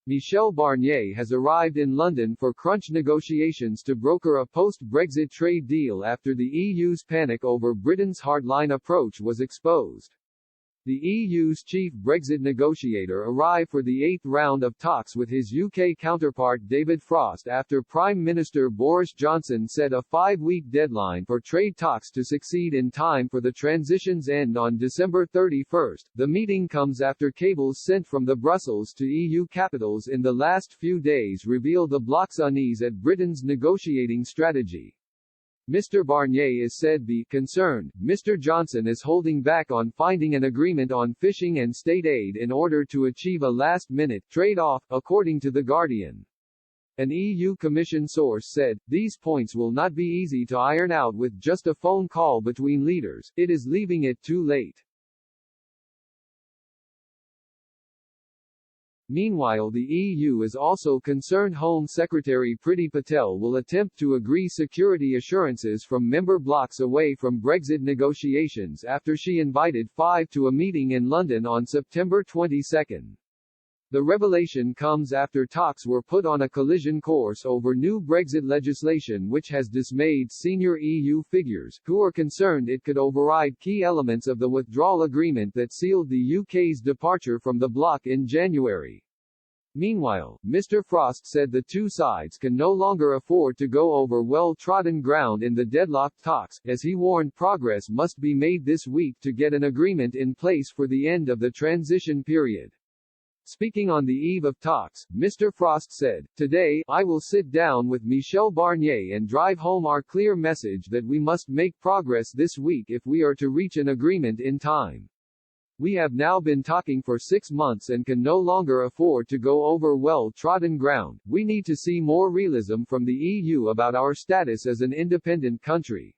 Michel Barnier has arrived in London for crunch negotiations to broker a post-Brexit trade deal after the EU's panic over Britain's hardline approach was exposed. The EU's chief Brexit negotiator arrived for the eighth round of talks with his UK counterpart David Frost after Prime Minister Boris Johnson set a 5-week deadline for trade talks to succeed in time for the transition's end on December 31. The meeting comes after cables sent from the Brussels to EU capitals in the last few days reveal the bloc's unease at Britain's negotiating strategy. Mr. Barnier is said be concerned. Mr. Johnson is holding back on finding an agreement on fishing and state aid in order to achieve a last-minute trade-off, according to The Guardian. An EU Commission source said, "These points will not be easy to iron out with just a phone call between leaders. It is leaving it too late." Meanwhile, the EU is also concerned Home Secretary Priti Patel will attempt to agree security assurances from member blocs away from Brexit negotiations after she invited 5 to a meeting in London on September 22. The revelation comes after talks were put on a collision course over new Brexit legislation which has dismayed senior EU figures, who are concerned it could override key elements of the withdrawal agreement that sealed the UK's departure from the bloc in January. Meanwhile, Mr. Frost said the two sides can no longer afford to go over well-trodden ground in the deadlocked talks, as he warned progress must be made this week to get an agreement in place for the end of the transition period. Speaking on the eve of talks, Mr. Frost said, "Today, I will sit down with Michel Barnier and drive home our clear message that we must make progress this week if we are to reach an agreement in time. We have now been talking for 6 months and can no longer afford to go over well-trodden ground. We need to see more realism from the EU about our status as an independent country."